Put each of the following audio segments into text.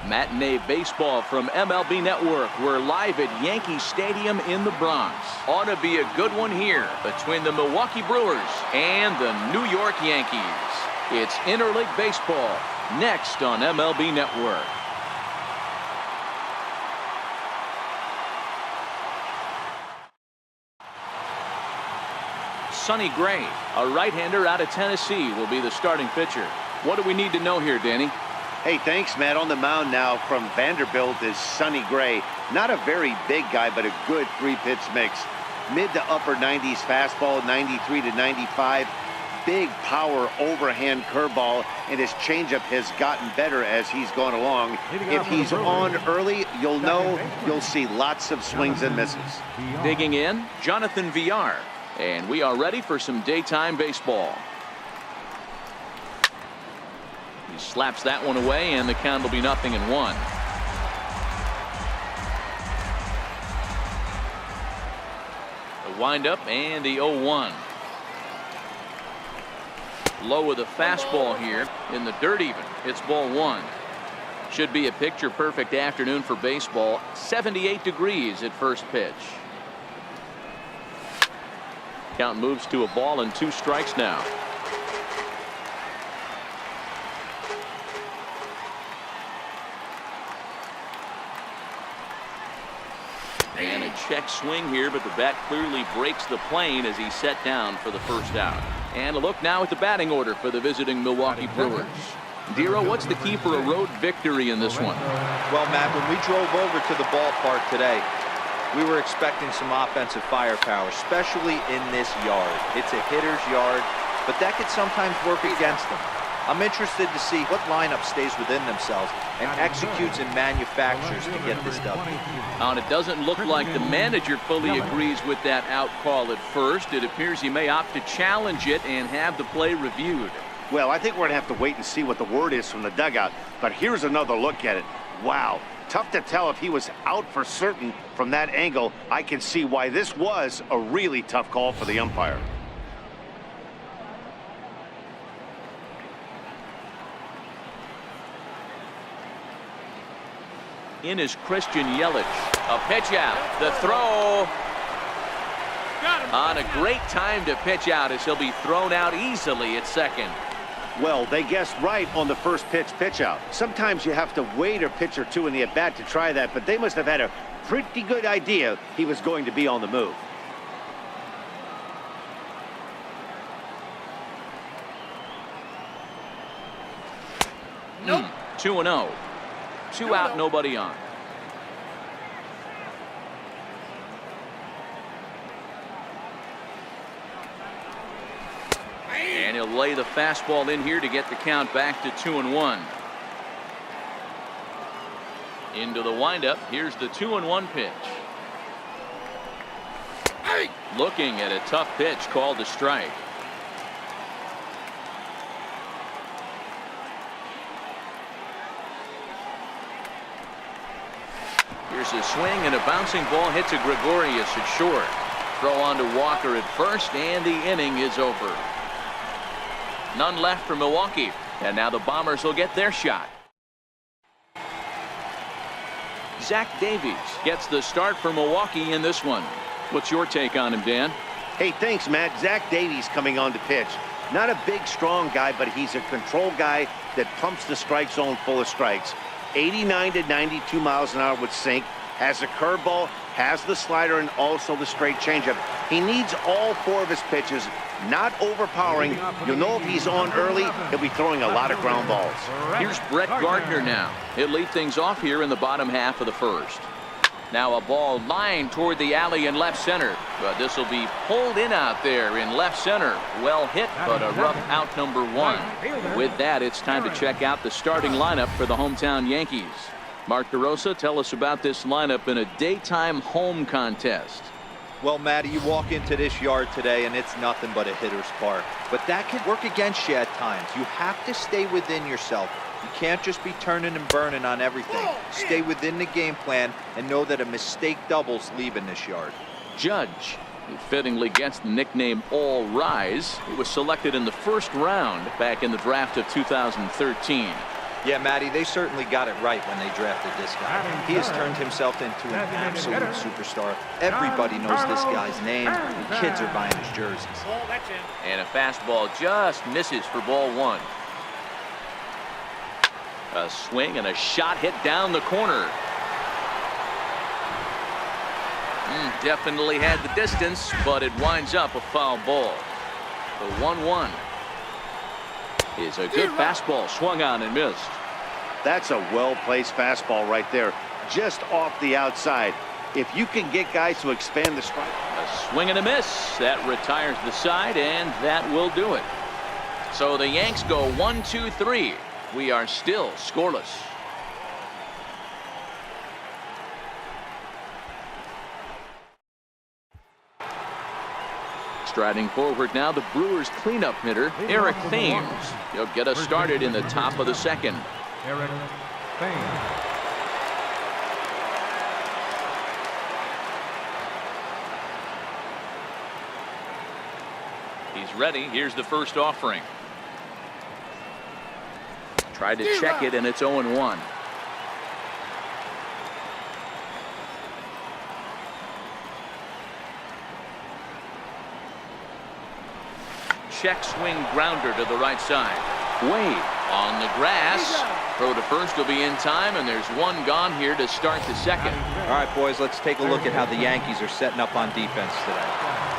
Matinee baseball from MLB Network. We're live at Yankee Stadium in the Bronx. Ought to be a good one here between the Milwaukee Brewers and the New York Yankees. It's interleague baseball next on MLB Network. Sonny Gray, a right-hander out of Tennessee, will be the starting pitcher. What do we need to know here, Danny? Hey, thanks, Matt. On the mound now from Vanderbilt is Sonny Gray. Not a very big guy, but a good three-pitch mix. Mid to upper 90s fastball, 93 to 95. Big power overhand curveball, and his changeup has gotten better as he's gone along. If he's on early, you'll see lots of swings and misses. Digging in, Jonathan Villar. And we are ready for some daytime baseball. He slaps that one away, and the count will be 0-1. The windup and the 0-1. Low with a fastball here in the dirt even. It's ball one. Should be a picture perfect afternoon for baseball. 78 degrees at first pitch. Count moves to a ball and 2 strikes now. And a check swing here, but the bat clearly breaks the plane as he's set down for the first out. And a look now at the batting order for the visiting Milwaukee Brewers. Dero, what's the key for a road victory in this one? Well, Matt, when we drove over to the ballpark today, we were expecting some offensive firepower, especially in this yard. It's a hitter's yard, but that could sometimes work against them. I'm interested to see what lineup stays within themselves and executes and manufactures to get this done. And it doesn't look like the manager fully agrees with that out call at first. It appears he may opt to challenge it and have the play reviewed. Well, I think we're going to have to wait and see what the word is from the dugout. But here's another look at it. Wow. Tough to tell if he was out for certain from that angle. I can see why this was a really tough call for the umpire. In is Christian Yelich. A pitch out. The throw. On a great time to pitch out as he'll be thrown out easily at second. Well, they guessed right on the first pitch out. Sometimes you have to wait a pitch or two in the at-bat to try that, but they must have had a pretty good idea he was going to be on the move. Nope. 2-0. 2 out, nobody on. And he'll lay the fastball in here to get the count back to 2-1. Into the windup. Here's the 2-1 pitch. Looking at a tough pitch called a strike. Here's a swing, and a bouncing ball hit to Gregorius at short. Throw on to Walker at first, and the inning is over. None left for Milwaukee, and now the Bombers will get their shot. Zach Davies gets the start for Milwaukee in this one. What's your take on him, Dan? Hey, thanks, Matt. Zach Davies coming on to pitch. Not a big, strong guy, but he's a control guy that pumps the strike zone full of strikes. 89 to 92 miles an hour with sink, has a curveball, has the slider, and also the straight changeup. He needs all 4 of his pitches, not overpowering. You'll know if he's on early, he'll be throwing a lot of ground balls. Here's Brett Gardner now. He'll lead things off here in the bottom half of the first. Now a ball lined toward the alley in left center, but this will be pulled in out there in left center. Well hit, but a rough out number 1. With that, it's time to check out the starting lineup for the hometown Yankees. Mark DeRosa, tell us about this lineup in a daytime home contest. Well, Matty, you walk into this yard today and it's nothing but a hitter's park. But that can work against you at times. You have to stay within yourself. You can't just be turning and burning on everything. Stay within the game plan and know that a mistake doubles leaving this yard. Judge, who fittingly gets the nickname All Rise. He was selected in the first round back in the draft of 2013. Yeah, Matty, they certainly got it right when they drafted this guy. He has turned himself into an absolute superstar. Everybody knows this guy's name. The kids are buying his jerseys. And a fastball just misses for ball one. A swing and a shot hit down the corner. Definitely had the distance, but it winds up a foul ball. The 1-1 is a good fastball, swung on and missed. That's a well-placed fastball right there, just off the outside. If you can get guys to expand the strike. A swing and a miss. That retires the side, and that will do it. So the Yanks go 1-2-3. We are still scoreless. Striding forward now, the Brewers cleanup hitter, Eric Thames. He'll get us started in the top of the second. Eric Thames. He's ready. Here's the first offering. Tried to check it, and it's 0-1. Check swing grounder to the right side. Wade on the grass. Throw to first will be in time, and there's one gone here to start the second. All right, boys, let's take a look at how the Yankees are setting up on defense today.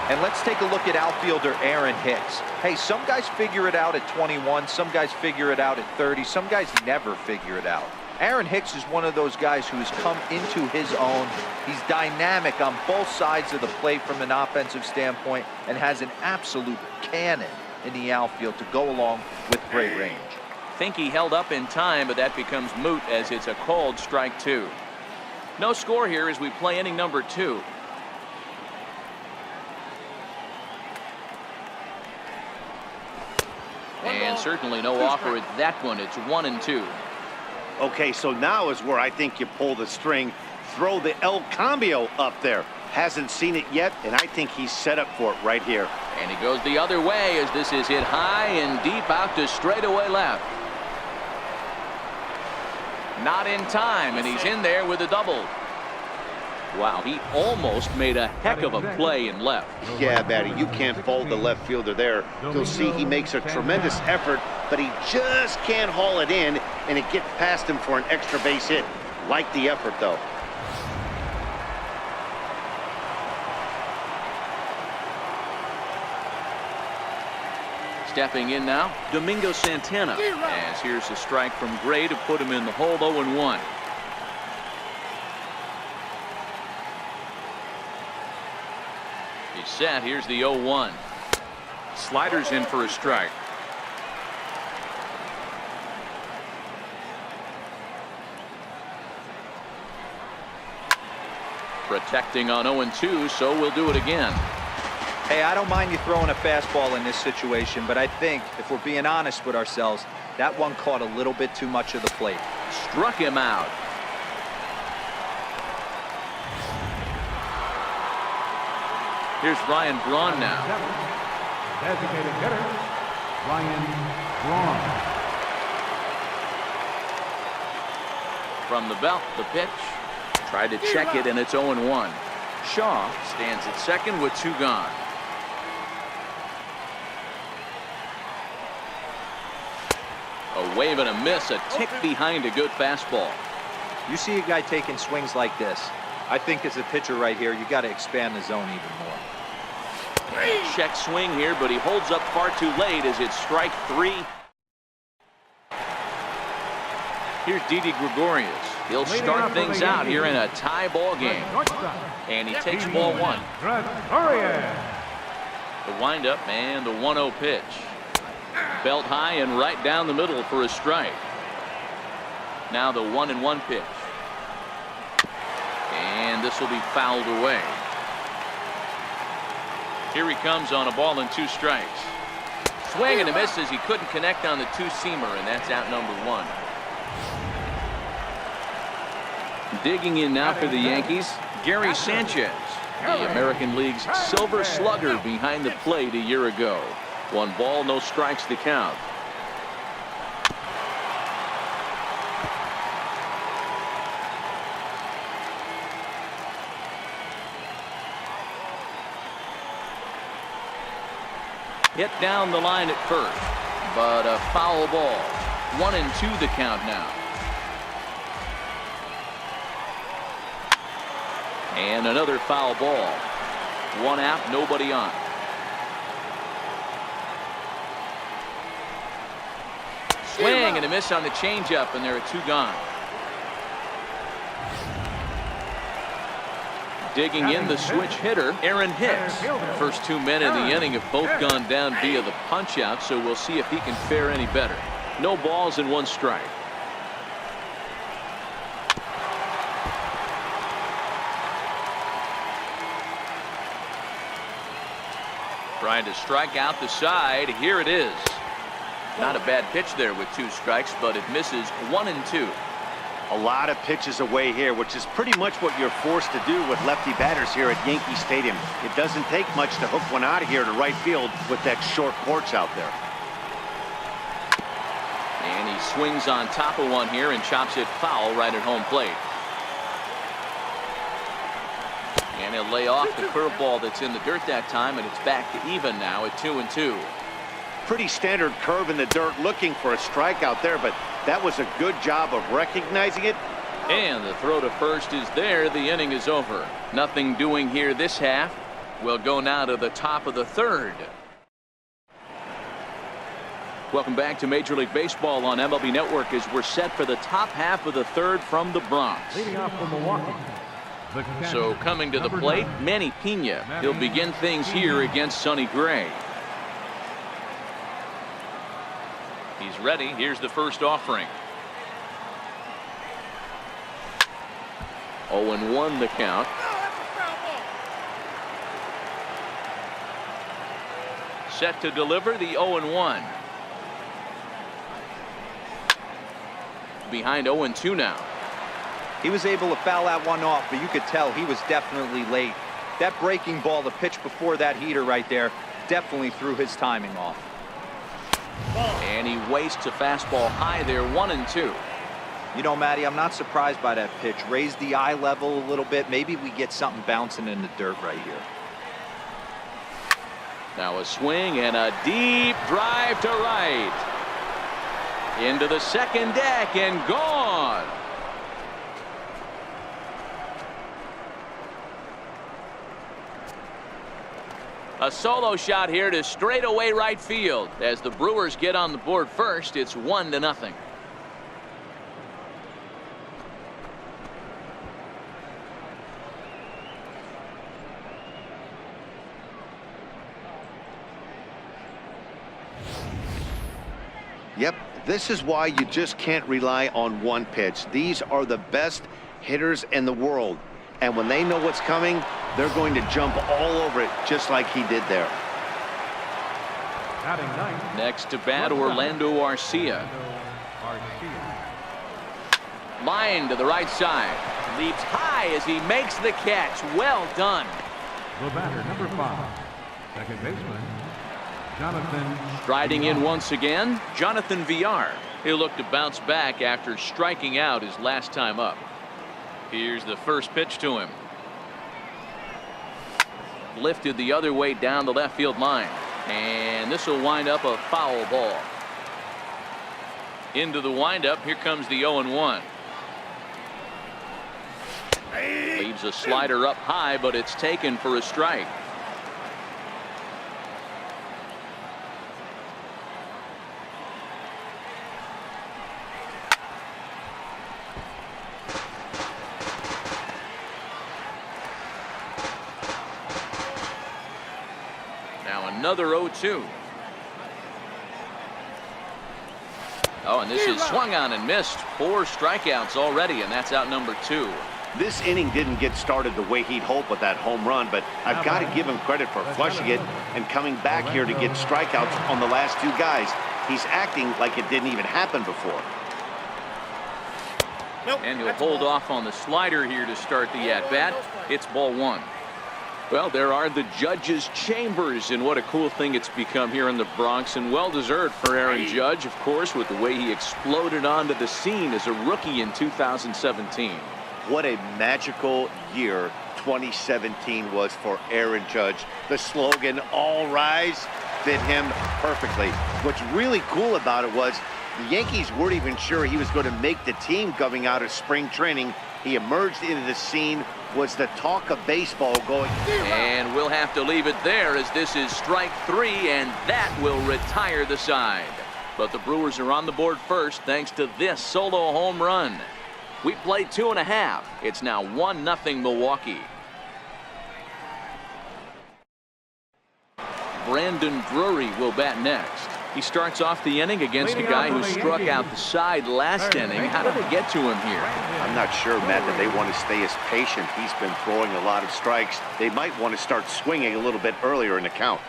And let's take a look at outfielder Aaron Hicks. Hey, some guys figure it out at 21, some guys figure it out at 30, some guys never figure it out. Aaron Hicks is one of those guys who has come into his own. He's dynamic on both sides of the plate from an offensive standpoint and has an absolute cannon in the outfield to go along with great range. Think he held up in time, but that becomes moot as it's a called strike two. No score here as we play inning number 2. And certainly no offer at that one. It's 1-2. Okay, so now is where I think you pull the string. Throw the El Cambio up there. Hasn't seen it yet, and I think he's set up for it right here. And he goes the other way as this is hit high and deep out to straightaway left. Not in time, and he's in there with a double. Wow, he almost made a heck of a play in left. Yeah, Batty, you can't fold the left fielder there. You'll see he makes a tremendous effort, but he just can't haul it in, and it gets past him for an extra base hit. Like the effort, though. Stepping in now, Domingo Santana. As here's a strike from Gray to put him in the hole. 0-1. He's set. Here's the 0-1. Sliders in for a strike. Protecting on 0-2, so we'll do it again. Hey, I don't mind you throwing a fastball in this situation, but I think if we're being honest with ourselves, that one caught a little bit too much of the plate. Struck him out. Here's Ryan Braun now. Designated hitter, Ryan Braun. From the belt, the pitch. Tried to check it, and it's 0-1. Shaw stands at second with 2 gone. A wave and a miss, a tick behind a good fastball. You see a guy taking swings like this. I think as a pitcher right here, you got to expand the zone even more. Check swing here, but he holds up far too late as it's strike 3. Here's Didi Gregorius. He'll start things out here in a tie ball game. And he takes ball 1. The windup and the 1-0 pitch. Belt high and right down the middle for a strike. Now the 1-1 pitch. And this will be fouled away. Here he comes on a ball and 2 strikes. Swing and a miss as he couldn't connect on the 2-seamer, and that's out number 1. Digging in now for the Yankees, Gary Sanchez, the American League's Silver Slugger behind the plate a year ago. 1 ball, no strikes to count. Hit down the line at first, but a foul ball. 1-2 the count now. And another foul ball. One out, nobody on. Swing and a miss on the changeup, and there are 2 gone. Digging in the switch hitter, Aaron Hicks. First 2 men in the inning have both gone down via the punch out, so we'll see if he can fare any better. No balls and 1 strike. Trying to strike out the side. Here it is. Not a bad pitch there with 2 strikes, but it misses. 1-2. A lot of pitches away here, which is pretty much what you're forced to do with lefty batters here at Yankee Stadium. It doesn't take much to hook one out of here to right field with that short porch out there. And he swings on top of one here and chops it foul right at home plate. And he'll lay off the curveball that's in the dirt that time, and it's back to even now at 2-2. Pretty standard curve in the dirt, looking for a strikeout there, but that was a good job of recognizing it. And the throw to first is there. The inning is over. Nothing doing here this half. We'll go now to the top of the 3rd. Welcome back to Major League Baseball on MLB Network as we're set for the top half of the 3rd from the Bronx. Leading off from Milwaukee. So coming to the plate, Manny Pena. He'll begin things here against Sonny Gray. He's ready. Here's the first offering. 0-1 the count. Set to deliver the 0-1. Behind 0-2 now. He was able to foul that one off, but you could tell he was definitely late. That breaking ball, the pitch before that heater right there, definitely threw his timing off. And he wastes a fastball high there. 1-2. You know, Matty, I'm not surprised by that pitch. Raise the eye level a little bit. Maybe we get something bouncing in the dirt right here. Now a swing and a deep drive to right. Into the second deck and gone. A solo shot here to straightaway right field. As the Brewers get on the board first, it's 1-0. Yep, this is why you just can't rely on one pitch. These are the best hitters in the world. And when they know what's coming, they're going to jump all over it just like he did there. Next to bat, Orlando Arcia. Line to the right side. Leaps high as he makes the catch. Well done. The batter, number 5, second baseman, Jonathan. Striding in once again, Jonathan Villar. He'll look to bounce back after striking out his last time up. Here's the first pitch to him. Lifted the other way down the left field line. And this will wind up a foul ball. Into the windup. Here comes the 0-1. Leaves a slider up high, but it's taken for a strike. Another 0-2. Oh, and this is swung on and missed. 4 strikeouts already, and that's out number 2. This inning didn't get started the way he'd hoped with that home run, but I've got to give him credit for flushing it and coming back here to get strikeouts on the last 2 guys. He's acting like it didn't even happen before. And he'll hold off on the slider here to start the at-bat. It's ball 1. Well, there are the judges' chambers, and what a cool thing it's become here in the Bronx, and well-deserved for Aaron Judge, of course, with the way he exploded onto the scene as a rookie in 2017. What a magical year 2017 was for Aaron Judge. The slogan, all rise, fit him perfectly. What's really cool about it was the Yankees weren't even sure he was going to make the team coming out of spring training. He emerged into the scene, was the talk of baseball going. And we'll have to leave it there as this is strike 3, and that will retire the side. But the Brewers are on the board first thanks to this solo home run. We played 2.5. It's now 1-0 Milwaukee. Brandon Drury will bat next. He starts off the inning against a guy who struck out the side last inning. How did they get to him here? I'm not sure, Matt, that they want to stay as patient. He's been throwing a lot of strikes. They might want to start swinging a little bit earlier in the count.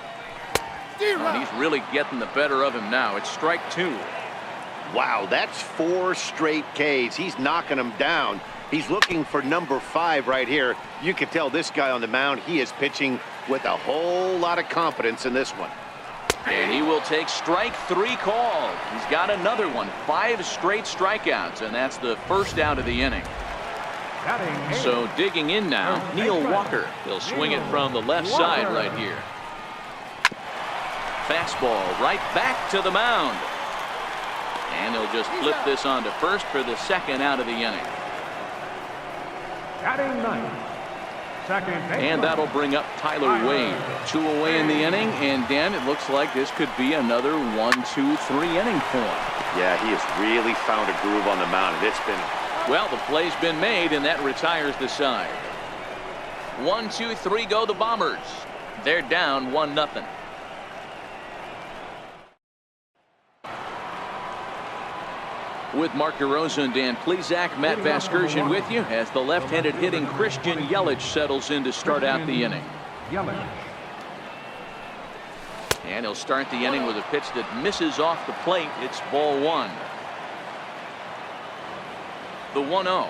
And he's really getting the better of him now. It's strike 2. Wow, that's 4 straight Ks. He's knocking them down. He's looking for number 5 right here. You can tell this guy on the mound, he is pitching with a whole lot of confidence in this one. And he will take strike 3 called. He's got another one. 5 straight strikeouts, and that's the first out of the inning. So digging in now, Neil Walker. He'll swing it from the left side right here. Fastball right back to the mound. And he'll just flip this on to first for the second out of the inning. Batting ninth, second baseman. And that'll bring up Tyler Wade. 2 away in the inning, and Dan, it looks like this could be another 1-2-3 inning for him. Yeah, he has really found a groove on the mound. It's been... Well, the play's been made, and that retires the side. 1-2-3 go the Bombers. They're down 1-0. With Mark DeRosa and Dan Plesac, Matt Vasgersian with you as the left-handed hitting Christian Yelich settles in to start out the inning. And he'll start the inning with a pitch that misses off the plate. It's ball 1. The 1-0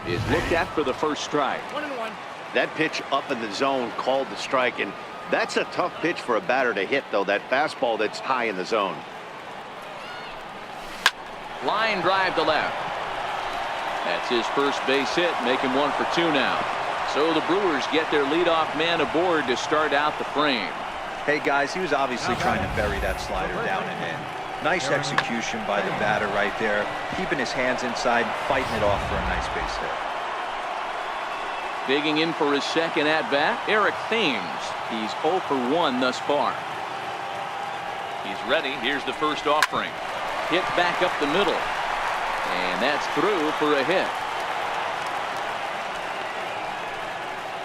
is looked at for the first strike. 1-1. That pitch up in the zone called the strike, and that's a tough pitch for a batter to hit, though, that fastball that's high in the zone. Line drive to left. That's his first base hit, making 1 for 2 now. So the Brewers get their leadoff man aboard to start out the frame. Hey, guys, he was obviously trying to bury that slider down and in. Nice execution by the batter right there, keeping his hands inside, fighting it off for a nice base hit. Digging in for his second at-bat, Eric Thames. He's 0 for 1 thus far. He's ready. Here's the first offering. Hit back up the middle. And that's through for a hit.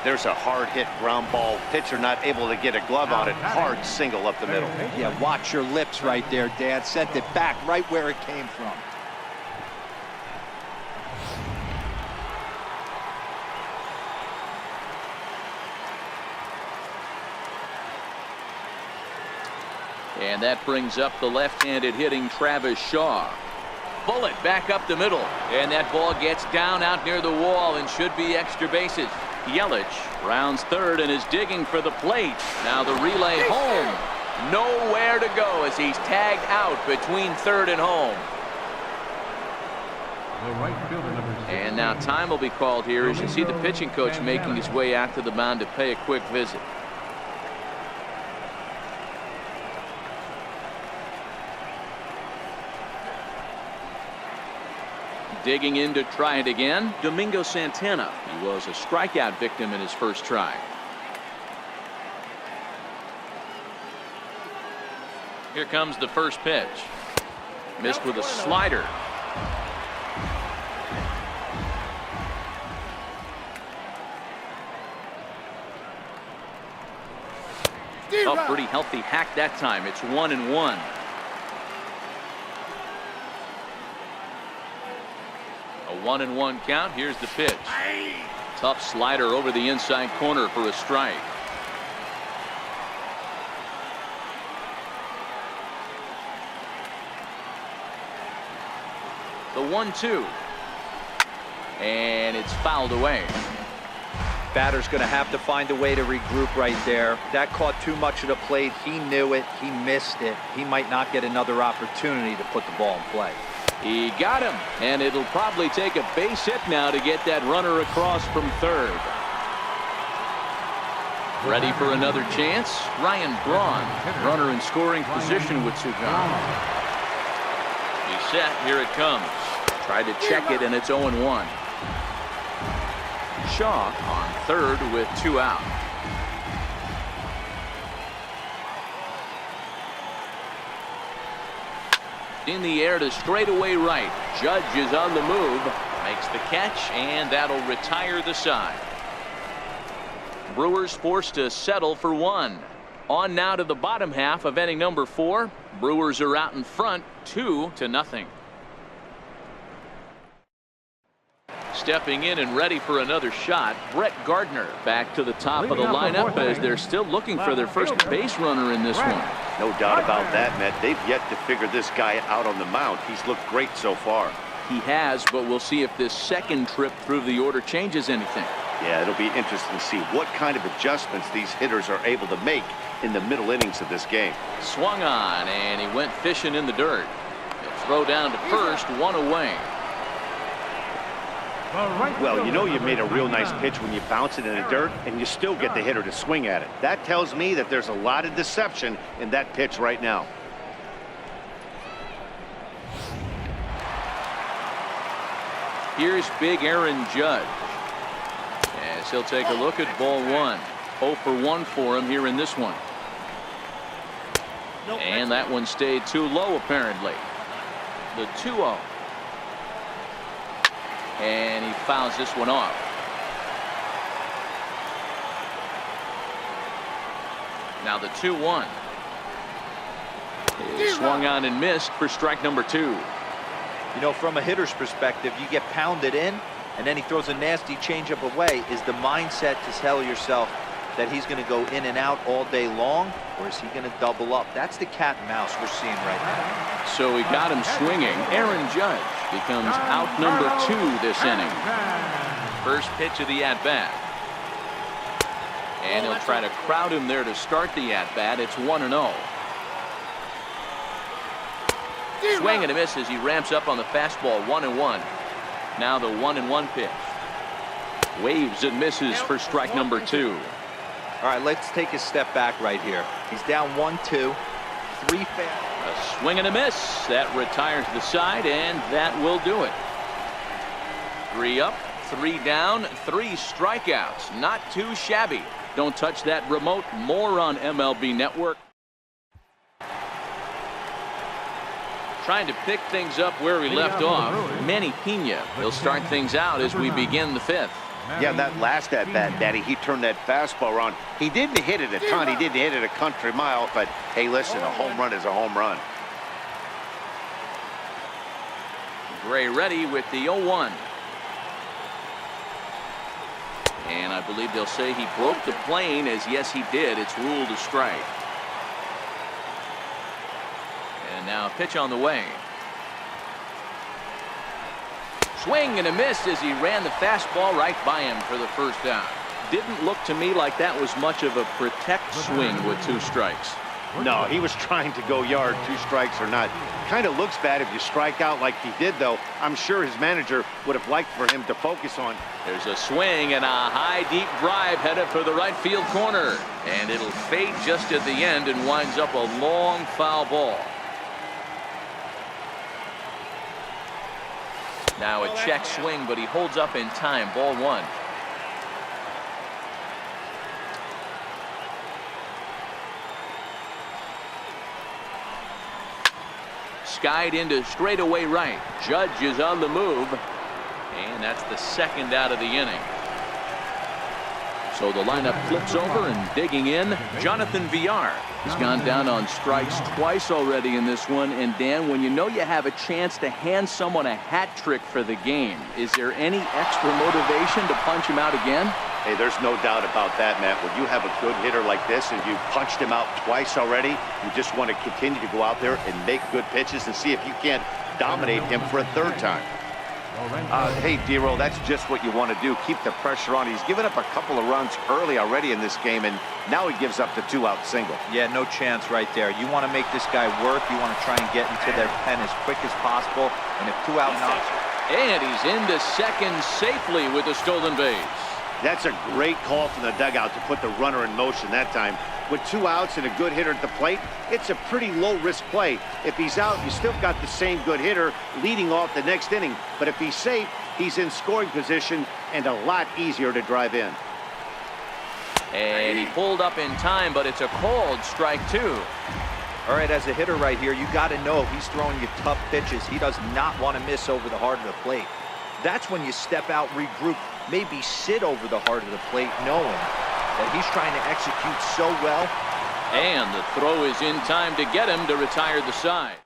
There's a hard hit ground ball. Pitcher not able to get a glove on it. Hard single up the middle. Yeah, watch your lips right there, Dad. Sent it back right where it came from. And that brings up the left-handed hitting Travis Shaw. Bullet back up the middle. And that ball gets down out near the wall and should be extra bases. Yelich rounds third and is digging for the plate. Now the relay home. Nowhere to go as he's tagged out between third and home. And now time will be called here as you see the pitching coach making his way out to the mound to pay a quick visit. Digging in to try it again, Domingo Santana. He was a strikeout victim in his first try. Here comes the first pitch. Missed with a slider. A pretty healthy hack that time. It's 1-1. A 1-1 count. Here's the pitch. Tough slider over the inside corner for a strike. The 1-2. And it's fouled away. Batter's going to have to find a way to regroup right there. That caught too much of the plate. He knew it. He missed it. He might not get another opportunity to put the ball in play. He got him, and it'll probably take a base hit now to get that runner across from third. Ready for another chance. Ryan Braun, runner in scoring position with 2 gone. He's set. Here it comes. Tried to check it, and it's 0-1. Shaw on third with 2 out. In the air to straightaway right. Judge is on the move. Makes the catch, and that'll retire the side. Brewers forced to settle for 1. On now to the bottom half of inning number 4. Brewers are out in front 2-0. Stepping in and ready for another shot, Brett Gardner back to the top of the lineup as they're still looking for their first base runner in this one. No doubt about that, Matt. They've yet to figure this guy out on the mound. He's looked great so far. He has, but we'll see if this second trip through the order changes anything. Yeah, it'll be interesting to see what kind of adjustments these hitters are able to make in the middle innings of this game. Swung on, and he went fishing in the dirt. He'll throw down to first, 1 away. Well, you know you made a real nice pitch when you bounce it in the dirt and you still get the hitter to swing at it. That tells me that there's a lot of deception in that pitch right now. Here's big Aaron Judge as he'll take a look at ball 1. 0 for 1 for him here in this one. And that one stayed too low apparently. The 2-0. And he fouls this one off. Now the 2-1. Is swung on and missed for strike number 2. You know, from a hitter's perspective, you get pounded in, and then he throws a nasty changeup away. Is the mindset to tell yourself that he's going to go in and out all day long, or is he going to double up? That's the cat and mouse we're seeing right now. So he got him swinging. Aaron Judge becomes out number 2 this inning. First pitch of the at-bat. And he'll try to crowd him there to start the at-bat. It's 1-0. Swing and a miss as he ramps up on the fastball. 1-1. Now the 1-1 pitch. Waves and misses for strike number 2. All right, let's take a step back right here. He's down 1-2. 3 fast. A swing and a miss. That retires the side, and that will do it. 3 up, 3 down, 3 strikeouts. Not too shabby. Don't touch that remote. More on MLB Network. Trying to pick things up where we left off. Manny Pena will start things out as we begin the 5th. Yeah, that last at-bat, Daddy, he turned that fastball around. He didn't hit it a ton. He didn't hit it a country mile. But, hey, listen, a home run is a home run. Gray ready with the 0-1. And I believe they'll say he broke the plane, as yes, he did. It's ruled a strike. And now a pitch on the way. Swing and a miss as he ran the fastball right by him for the first down. Didn't look to me like that was much of a protect swing with 2 strikes. No, he was trying to go yard, 2 strikes or not. Kind of looks bad if you strike out like he did, though. I'm sure his manager would have liked for him to focus on. There's a swing and a high deep drive headed for the right field corner. And it'll fade just at the end and winds up a long foul ball. Now a check swing, but he holds up in time. Ball 1. Skied into straightaway right. Judge is on the move. And that's the 2nd out of the inning. So the lineup flips over, and digging in, Jonathan Villar. He's gone down on strikes twice already in this one. And Dan, when you know you have a chance to hand someone a hat trick for the game, is there any extra motivation to punch him out again? Hey, there's no doubt about that, Matt. When you have a good hitter like this and you've punched him out twice already, you just want to continue to go out there and make good pitches and see if you can't dominate him for a 3rd time. Hey, D-Roll, that's just what you want to do. Keep the pressure on. He's given up a couple of runs early already in this game, and now he gives up the 2-out single. Yeah, no chance right there. You want to make this guy work. You want to try and get into their pen as quick as possible. And if 2 out knocks. And he's into second safely with a stolen base. That's a great call from the dugout to put the runner in motion that time. With 2 outs and a good hitter at the plate, it's a pretty low-risk play. If he's out, you still got the same good hitter leading off the next inning. But if he's safe, he's in scoring position and a lot easier to drive in. And he pulled up in time, but it's a called strike 2. All right, as a hitter right here, you got to know if he's throwing you tough pitches, he does not want to miss over the heart of the plate. That's when you step out, regroup, maybe sit over the heart of the plate, knowing that he's trying to execute so well. And the throw is in time to get him to retire the side.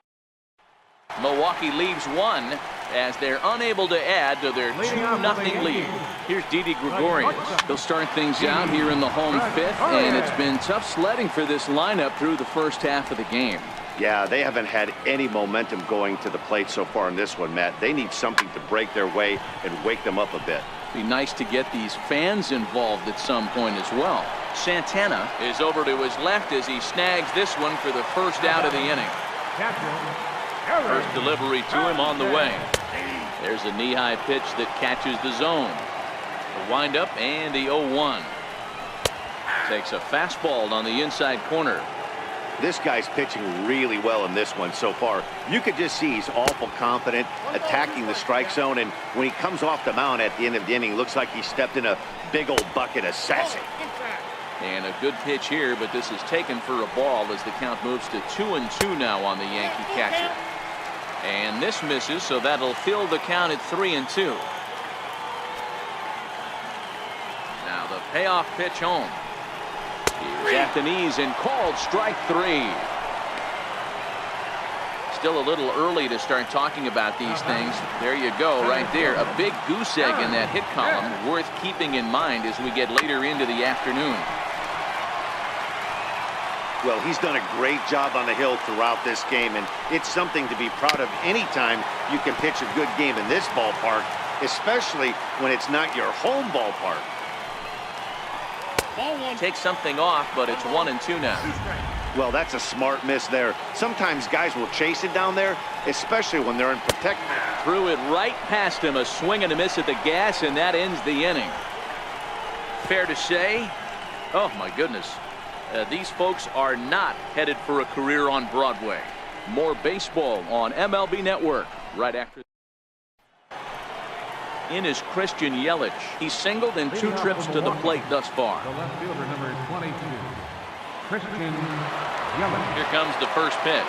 Milwaukee leaves 1 as they're unable to add to their 2-0 lead. Here's Didi Gregorius. He'll start things out here in the home 5th, and it's been tough sledding for this lineup through the first half of the game. Yeah, they haven't had any momentum going to the plate so far in this one, Matt. They need something to break their way and wake them up a bit. Be nice to get these fans involved at some point as well. Santana is over to his left as he snags this one for the first out of the inning. First delivery to him on the way. There's a knee-high pitch that catches the zone. The windup and the 0-1. Takes a fastball on the inside corner. This guy's pitching really well in this one so far. You could just see he's awful confident attacking the strike zone, and when he comes off the mound at the end of the inning, looks like he stepped in a big old bucket of sassy. And a good pitch here, but this is taken for a ball as the count moves to 2-2 now on the Yankee catcher. And this misses, so that'll fill the count at 3-2. Now the payoff pitch home. Here's at the knees and called strike 3. Still a little early to start talking about these things. There you go, right there. A big goose egg in that hit column, worth keeping in mind as we get later into the afternoon. Well, he's done a great job on the hill throughout this game, and it's something to be proud of anytime you can pitch a good game in this ballpark, especially when it's not your home ballpark. Take something off, but it's 1-2 now. Well, that's a smart miss there. Sometimes guys will chase it down there, especially when they're in protect. Threw it right past him, a swing and a miss at the gas, and that ends the inning. Fair to say, oh my goodness, these folks are not headed for a career on Broadway. More baseball on MLB Network right after. In is Christian Yelich. He's singled in 2 trips to the plate thus far. The left fielder, number 22, Christian Yelich. Here comes the first pitch.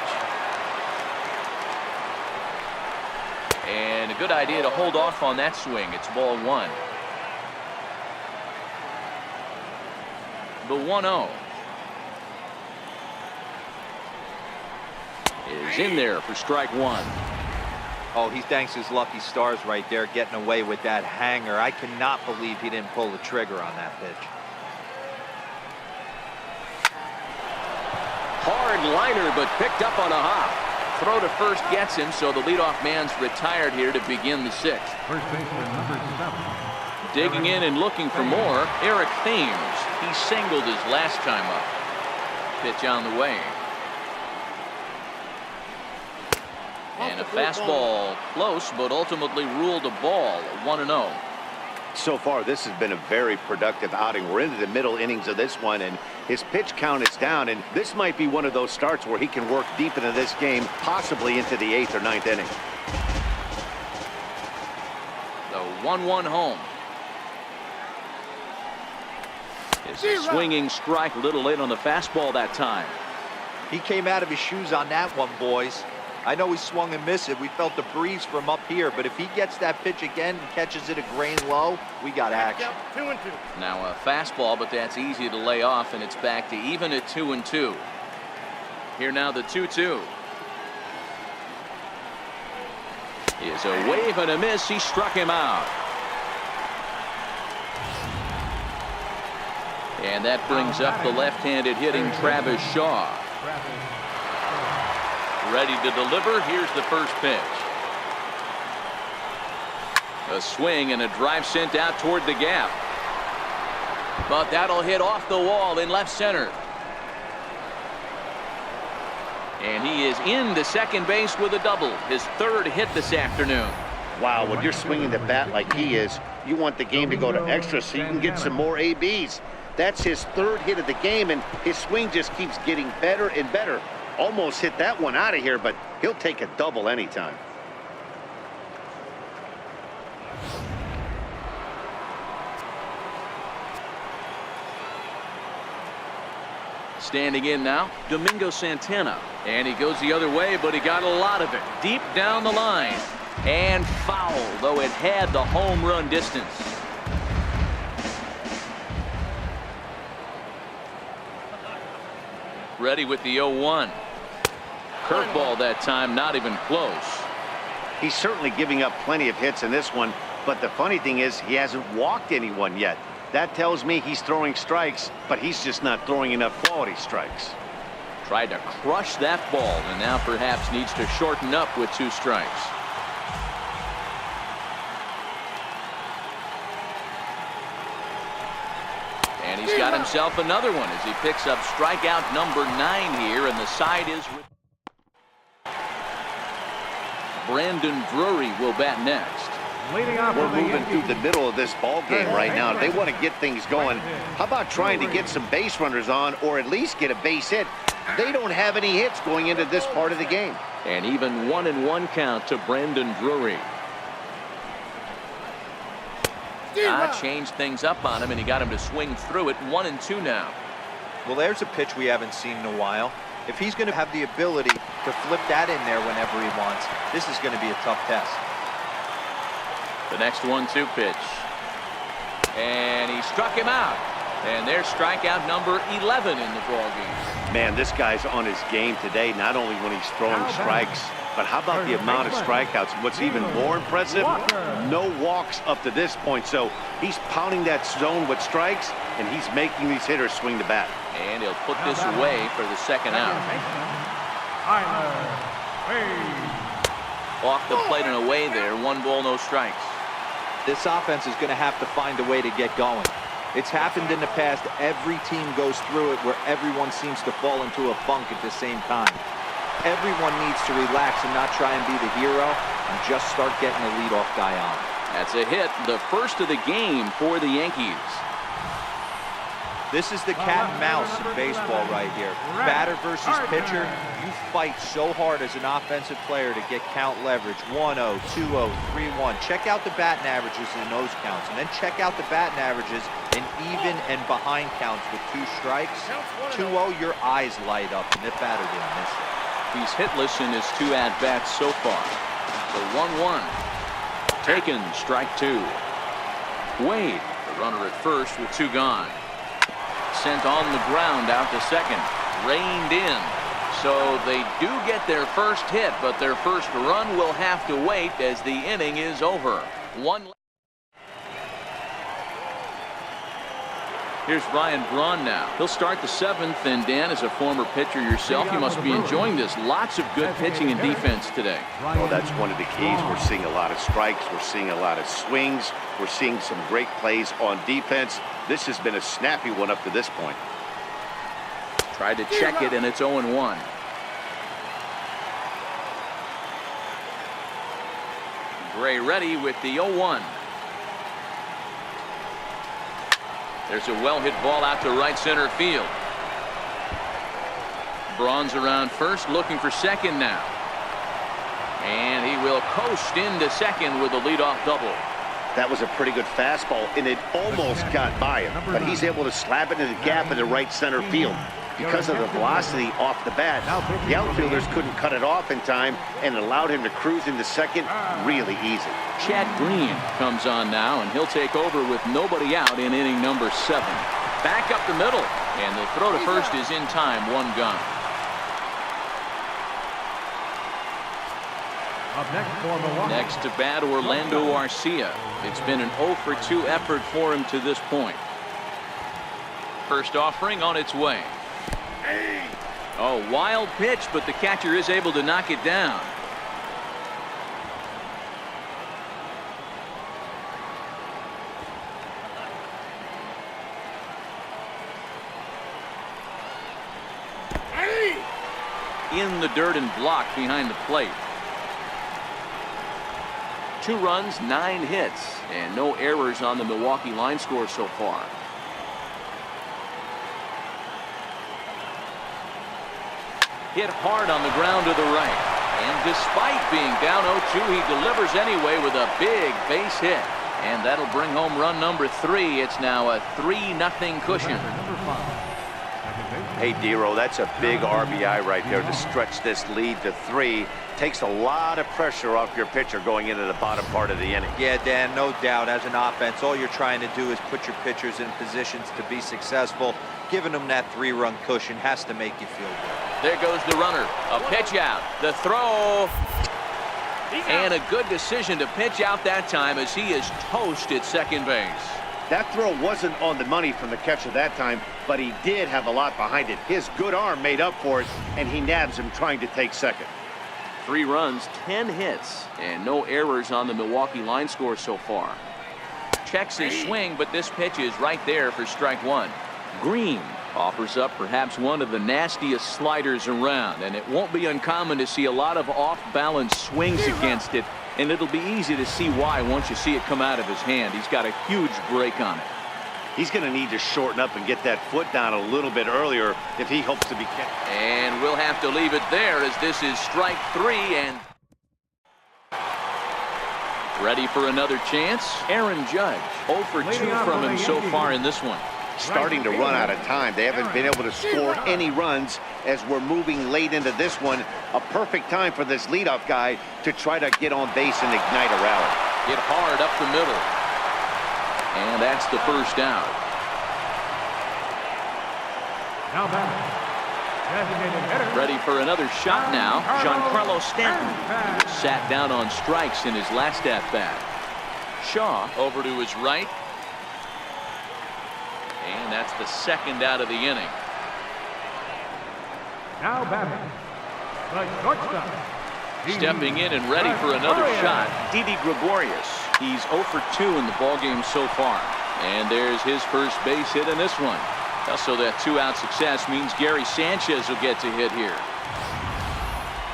And a good idea to hold off on that swing. It's ball 1. The 1-0 is in there for strike 1. Oh, he thanks his lucky stars right there, getting away with that hanger. I cannot believe he didn't pull the trigger on that pitch. Hard liner, but picked up on a hop. Throw to first gets him, so the leadoff man's retired here to begin the 6th. First baseman, number 7. Digging in and looking for more, Eric Thames. He singled his last time up. Pitch on the way. And a fastball close, but ultimately ruled a ball, 1-0. So far, this has been a very productive outing. We're into the middle innings of this one, and his pitch count is down, and this might be one of those starts where he can work deep into this game, possibly into the 8th or 9th inning. The 1-1 home. It's a swinging strike, a little late on the fastball that time. He came out of his shoes on that one, boys. I know he swung and missed it. We felt the breeze from up here, but if he gets that pitch again and catches it a grain low, we got action. 2-2. Now a fastball, but that's easy to lay off, and it's back to even at 2-2. Here now the 2-2. Is a wave and a miss. He struck him out. And that brings up the left-handed hitting Travis Shaw. Ready to deliver. Here's the first pitch. A swing and a drive sent out toward the gap. But that'll hit off the wall in left center. And he is into second base with a double. His 3rd hit this afternoon. Wow, when you're swinging the bat like he is, you want the game to go to extra so you can get some more ABs. That's his third hit of the game, and his swing just keeps getting better and better. Almost hit that one out of here, but he'll take a double anytime. Standing in now, Domingo Santana. And he goes the other way, but he got a lot of it. Deep down the line. And foul, though it had the home run distance. Ready with the 0-1. Curveball that time, not even close. He's certainly giving up plenty of hits in this one, but the funny thing is he hasn't walked anyone yet. That tells me he's throwing strikes, but he's just not throwing enough quality strikes. Tried to crush that ball, and now perhaps needs to shorten up with 2 strikes. And he's got himself another one as he picks up strikeout number 9 here, and the side is with Brandon Drury will bat next. We're moving through the middle of this ball game right now. They want to get things going. How about trying to get some base runners on, or at least get a base hit? They don't have any hits going into this part of the game. And even 1-1 count to Brandon Drury. Changed things up on him, and he got him to swing through it. 1-2 now. Well, there's a pitch we haven't seen in a while. If he's going to have the ability to flip that in there whenever he wants, this is going to be a tough test. The next 1-2 pitch. And he struck him out. And there's strikeout number 11 in the ballgame. Man, this guy's on his game today, not only when he's throwing strikes, but how about the amount of strikeouts? What's even more impressive, no walks up to this point. So he's pounding that zone with strikes, and he's making these hitters swing the bat. And he'll put this away for the second out. Off the plate and away there. 1 ball, no strikes. This offense is going to have to find a way to get going. It's happened in the past. Every team goes through it where everyone seems to fall into a funk at the same time. Everyone needs to relax and not try and be the hero and just start getting the leadoff guy on. That's a hit, the first of the game for the Yankees. This is the cat and mouse in baseball right here. Batter versus pitcher. You fight so hard as an offensive player to get count leverage. 1-0, 2-0, 3-1. Check out the batting averages in those counts, and then check out the batting averages in even and behind counts with 2 strikes. 2-0, your eyes light up, and the batter didn't miss it. He's hitless in his 2 at-bats so far. The 1-1. Taken, strike 2. Wade, the runner at first with 2 gone. Sent on the ground out to second. Reined in. So they do get their first hit, but their first run will have to wait as the inning is over. Here's Ryan Braun now. He'll start the 7th, and Dan, as a former pitcher yourself, you must be enjoying this. Lots of good pitching and defense today. Oh, that's one of the keys. We're seeing a lot of strikes. We're seeing a lot of swings. We're seeing some great plays on defense. This has been a snappy one up to this point. Tried to check it, and it's 0-1. Gray ready with the 0-1. There's a well-hit ball out to right center field. Braun's around first, looking for second now. And he will coast into second with a leadoff double. That was a pretty good fastball, and it almost got by him, but he's able to slap it in the gap in the right center field. Because of the velocity off the bat, the outfielders couldn't cut it off in time, and it allowed him to cruise into second really easy. Chad Green comes on now, and he'll take over with nobody out in inning number 7. Back up the middle, and the throw to first is in time. 1 gone. Next to bat, Orlando Arcia. It's been an 0-for-2 effort for him to this point. First offering on its way. Oh, wild pitch, but the catcher is able to knock it down. In the dirt and blocked behind the plate. 2 runs, 9 hits, and no errors on the Milwaukee line score so far. Hit hard on the ground to the right. And despite being down 0-2, he delivers anyway with a big base hit. And that'll bring home run number 3. It's now a 3-0 cushion. Hey, Dero, that's a big RBI right there to stretch this lead to 3. Takes a lot of pressure off your pitcher going into the bottom part of the inning. Yeah, Dan, no doubt. As an offense, all you're trying to do is put your pitchers in positions to be successful. Giving them that 3-run cushion has to make you feel good. There goes the runner. A pitch out. The throw. And a good decision to pitch out that time as he is toast at second base. That throw wasn't on the money from the catcher that time, but he did have a lot behind it. His good arm made up for it, and he nabs him trying to take second. 3 runs, 10 hits, and no errors on the Milwaukee line score so far. Checks his swing, but this pitch is right there for strike 1. Green offers up perhaps one of the nastiest sliders around, and it won't be uncommon to see a lot of off-balance swings against it, and it'll be easy to see why once you see it come out of his hand. He's got a huge break on it. He's going to need to shorten up and get that foot down a little bit earlier if he hopes to be kept. And we'll have to leave it there as this is strike 3 and ready for another chance. Aaron Judge 0 for 2 from him so far in this one. Starting to run out of time. They haven't been able to score any runs as we're moving late into this one. A perfect time for this leadoff guy to try to get on base and ignite a rally. Hit hard up the middle. And that's the first out. Now batting, designated hitter. Ready for another shot now. Giancarlo Stanton sat down on strikes in his last at-bat. Shaw over to his right. And that's the second out of the inning. Now batting, the shortstop. Stepping in and ready for another shot, Didi Gregorius. He's 0 for 2 in the ballgame so far. And there's his first base hit in this one. Also, that 2-out success means Gary Sanchez will get to hit here.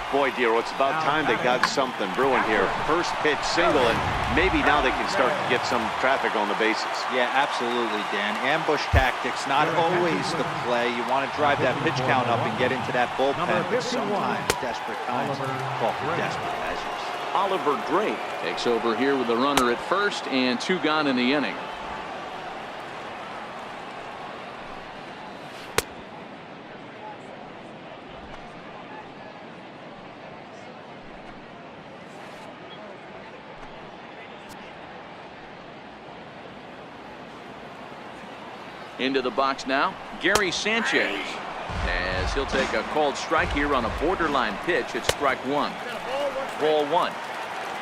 Boy, Dero, it's about time they got something brewing here. First pitch single, and maybe now they can start to get some traffic on the bases. Yeah, absolutely, Dan. Ambush tactics, not always the play. You want to drive that pitch count up and get into that bullpen, but sometimes desperate times call for desperate measures. Oliver Drake takes over here with the runner at first and 2 gone in the inning. Into the box now, Gary Sanchez, as he'll take a called strike here on a borderline pitch at strike 1. Ball 1.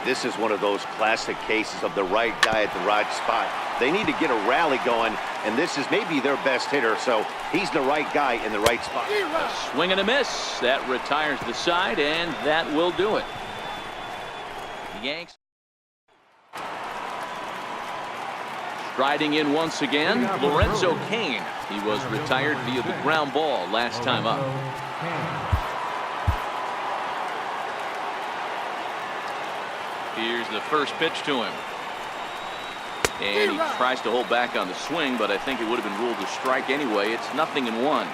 This is one of those classic cases of the right guy at the right spot. They need to get a rally going, and this is maybe their best hitter, so he's the right guy in the right spot. A swing and a miss. That retires the side, and that will do it. The Yanks striding in once again, Lorenzo Cain. He was retired via the ground ball last time up. Here's the first pitch to him. And he tries to hold back on the swing, but I think it would have been ruled a strike anyway. It's 0-1.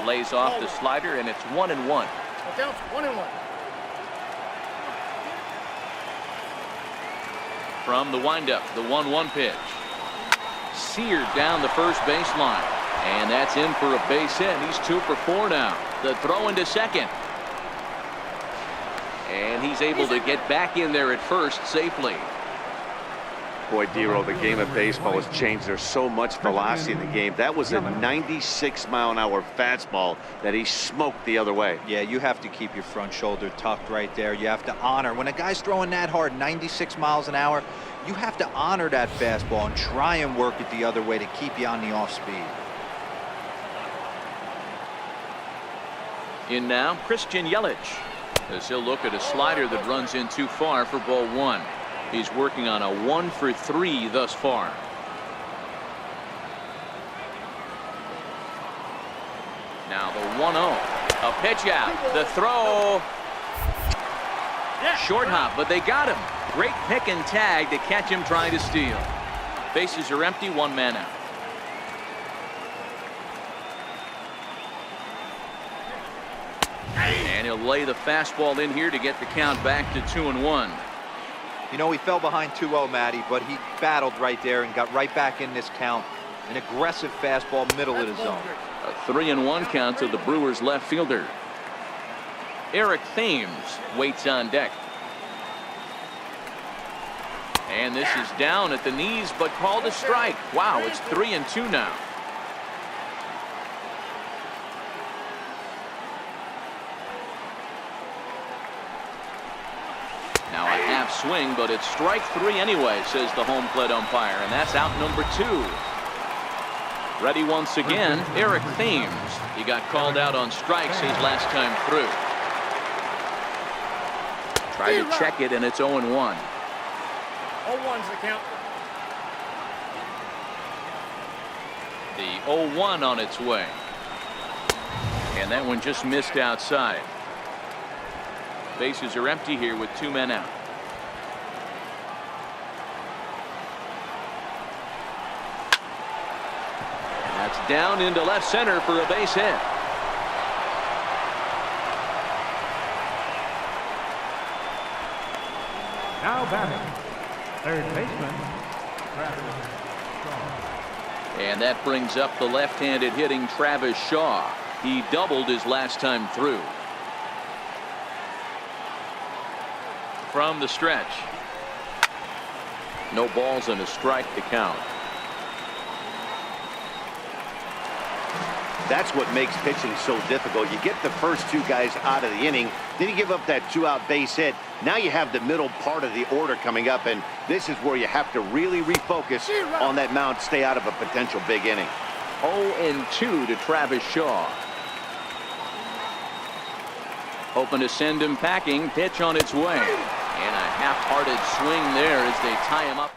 Lays off the slider, and it's 1-1. Down for 1-1. From the windup, the 1-1 pitch. Seared down the first baseline. And that's in for a base hit. He's 2 for 4 now. The throw into second. And he's able to get back in there at first safely. Boy, Dero, the game of baseball has changed. There's so much velocity in the game. That was a 96-mile-an-hour fastball that he smoked the other way. Yeah, you have to keep your front shoulder tucked right there. You have to honor. When a guy's throwing that hard, 96 miles an hour, you have to honor that fastball and try and work it the other way to keep you on the off speed. In now, Christian Yelich, as he'll look at a slider that runs in too far for ball 1. He's working on a 1 for 3 thus far. Now the 1-0. A pitch out. The throw. Short hop, but they got him. Great pick and tag to catch him trying to steal. Bases are empty, one man out. And he'll lay the fastball in here to get the count back to 2-1. You know, he fell behind 2-0, Matty, but he battled right there and got right back in this count. An aggressive fastball, middle of the zone. A 3-1 count to the Brewers left fielder. Eric Thames waits on deck. And this is down at the knees, but called a strike. Wow, it's 3-2 now. Now a half swing, but it's strike 3 anyway, says the home plate umpire, and that's out number 2. Ready once again, Eric Thames. He got called out on strikes his last time through. Tried to check it, and it's 0-1. 0-1's the count. The 0-1 on its way. And that one just missed outside. Bases are empty here with 2 men out. And that's down into left center for a base hit. Now batting, third baseman, Travis Shaw. And that brings up the left-handed hitting Travis Shaw. He doubled his last time through. From the stretch. No balls and a strike to count. That's what makes pitching so difficult. You get the first 2 guys out of the inning, then you give up that 2-out base hit. Now you have the middle part of the order coming up, and this is where you have to really refocus on that mound, stay out of a potential big inning. 0-2 to Travis Shaw. Hoping to send him packing. Pitch on its way. And a half-hearted swing there as they tie him up.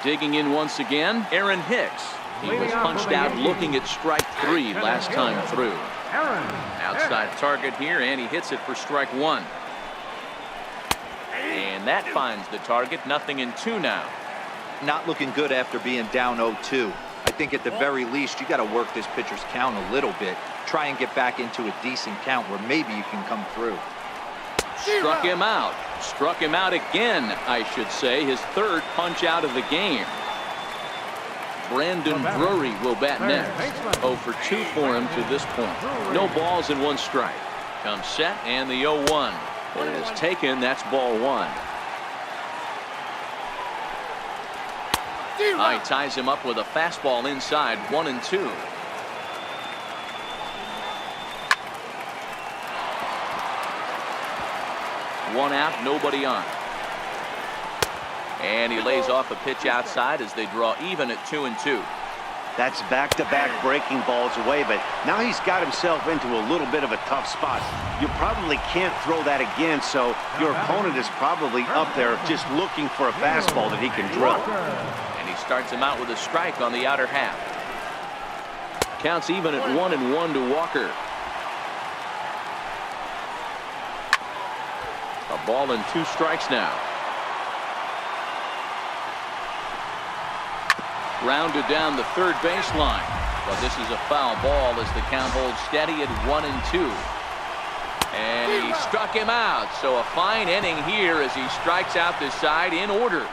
Digging in once again, Aaron Hicks. He was punched out looking at strike 3 last time through. Outside target here, and he hits it for strike 1. And that finds the target. 0-2 now. Not looking good after being down 0-2. I think at the very least you got to work this pitcher's count a little bit. Try and get back into a decent count where maybe you can come through. Struck him out. Struck him out again, I should say. His 3rd punch out of the game. Brandon Drury will bat next. 0 for 2 for him to this point. No balls and 1 strike. Comes set, and the 0-1. It is taken. That's ball 1. He ties him up with a fastball inside. 1-2. One out, nobody on. And he lays off a pitch outside as they draw even at 2-2. That's back-to-back breaking balls away, but now he's got himself into a little bit of a tough spot. You probably can't throw that again, so your opponent is probably up there just looking for a fastball that he can drill. And he starts him out with a strike on the outer half. Counts even at 1-1 to Walker. A ball and 2 strikes now. Rounded down the 3rd baseline, but this is a foul ball as the count holds steady at 1-2. And he struck him out, so a fine inning here as he strikes out this side in order.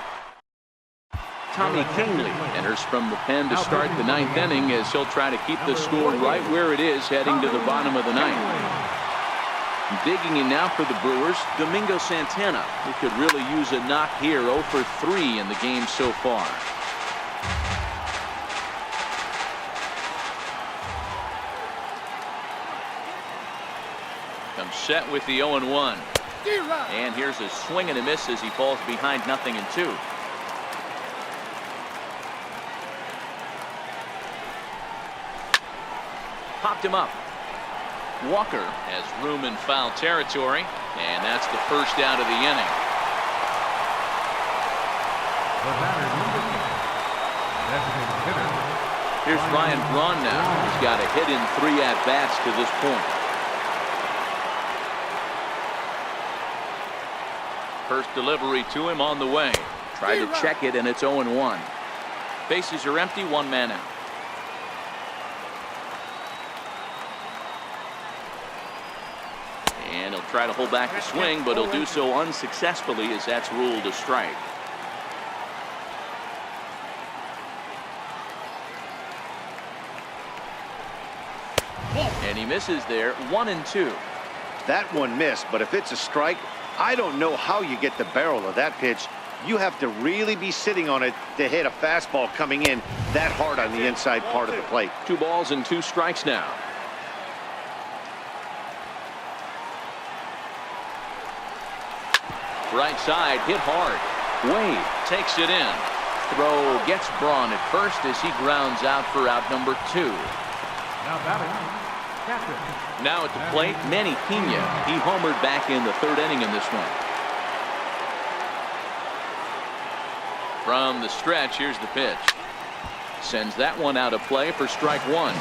Tommy Kingley enters from the pen to start the 9th inning as he'll try to keep the score right where it is heading to the bottom of the 9th. Digging in now for the Brewers, Domingo Santana, who could really use a knock here. 0 for 3 in the game so far. Comes set with the 0-1. And here's a swing and a miss as he falls behind 0-2. Popped him up. Walker has room in foul territory, and that's the 1st out of the inning. The batter, number 6, designated hitter, Here's Ryan Braun now. He's got a hit in 3 at-bats to this point. First delivery to him on the way. Tried to check it, and it's 0-1. Bases are empty, 1 man out. And he'll try to hold back the swing, but he'll do so unsuccessfully as that's ruled a strike. And he misses there, 1-2. That one missed, but if it's a strike, I don't know how you get the barrel of that pitch. You have to really be sitting on it to hit a fastball coming in that hard on the inside part of the plate. 2 balls and 2 strikes now. Right side, hit hard. Wade takes it in. Throw gets Braun at first as he grounds out for out number 2. Now batting, catcher. Now at the plate, Manny Pena. He homered back in the 3rd inning in this one. From the stretch, here's the pitch. Sends that one out of play for strike 1.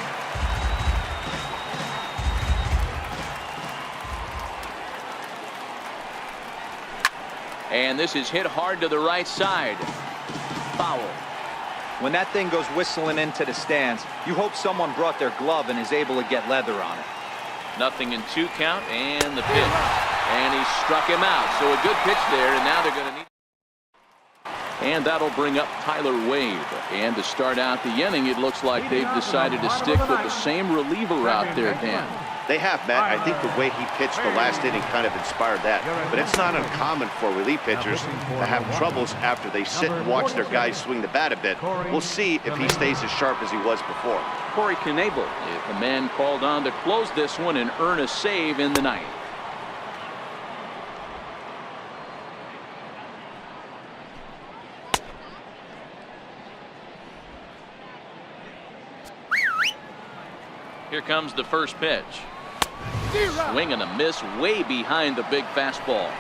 And this is hit hard to the right side. Foul. When that thing goes whistling into the stands, you hope someone brought their glove and is able to get leather on it. 0-2 count, and the pitch. And he struck him out. So a good pitch there, and now they're going to need. And that'll bring up Tyler Wade. And to start out the inning, it looks like they've decided to stick with the same reliever out there, Dan. They have, Matt. I think the way he pitched the last inning kind of inspired that. But it's not uncommon for relief pitchers to have troubles after they sit and watch their guys swing the bat a bit. We'll see if he stays as sharp as he was before. Corey Knebel is the man called on to close this one and earn a save in the ninth. Here comes the first pitch. Swing and a miss way behind the big fastball.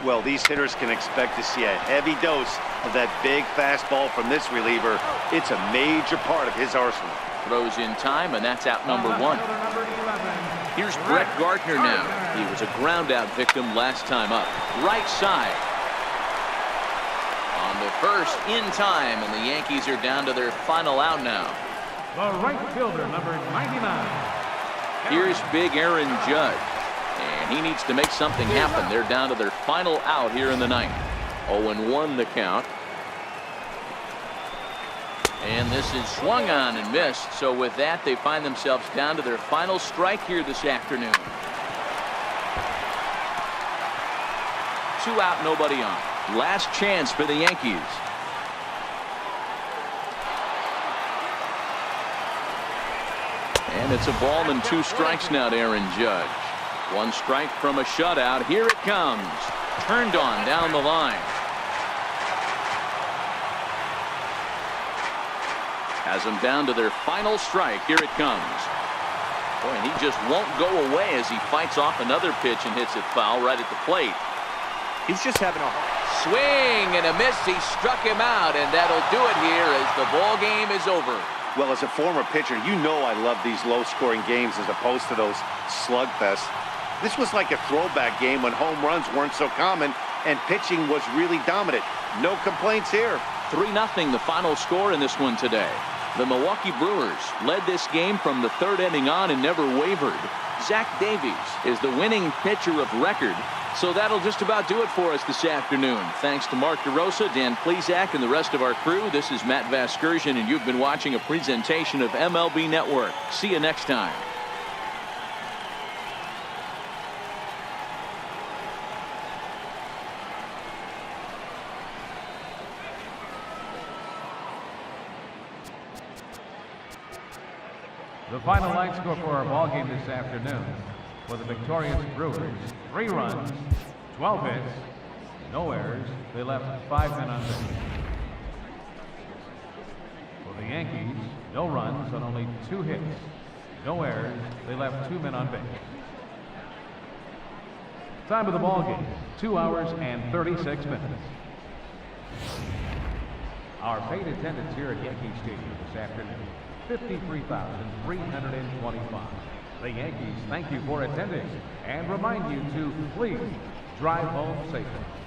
Well, these hitters can expect to see a heavy dose of that big fastball from this reliever. It's a major part of his arsenal. Throws in time, and that's out number 1. Here's Brett Gardner now. He was a ground out victim last time up. Right side. On the first in time, and the Yankees are down to their final out now. The right fielder, number 99. Here's big Aaron Judge, and he needs to make something happen. They're down to their final out here in the ninth. 0-1 the count. And this is swung on and missed. So with that, they find themselves down to their final strike here this afternoon. 2 out, nobody on. Last chance for the Yankees. And it's a ball and 2 strikes now to Aaron Judge. 1 strike from a shutout. Here it comes. Turned on down the line. Has them down to their final strike. Here it comes. Boy, and he just won't go away as he fights off another pitch and hits it foul right at the plate. He's just having a swing and a miss. He struck him out, and that'll do it here as the ball game is over. Well, as a former pitcher, you know I love these low-scoring games as opposed to those slugfests. This was like a throwback game when home runs weren't so common and pitching was really dominant. No complaints here. 3-0 the final score in this one today. The Milwaukee Brewers led this game from the 3rd inning on and never wavered. Zach Davies is the winning pitcher of record. So that'll just about do it for us this afternoon. Thanks to Mark DeRosa, Dan Plesac, and the rest of our crew. This is Matt Vasgersian, and you've been watching a presentation of MLB Network. See you next time. The final line score for our ball game this afternoon. For the victorious Brewers, 3 runs, 12 hits, no errors. They left 5 men on base. For the Yankees, no runs on only 2 hits, no errors. They left 2 men on base. Time of the ball game, 2 hours and 36 minutes. Our paid attendance here at Yankee Stadium this afternoon. 53,325. The Yankees thank you for attending and remind you to please drive home safely.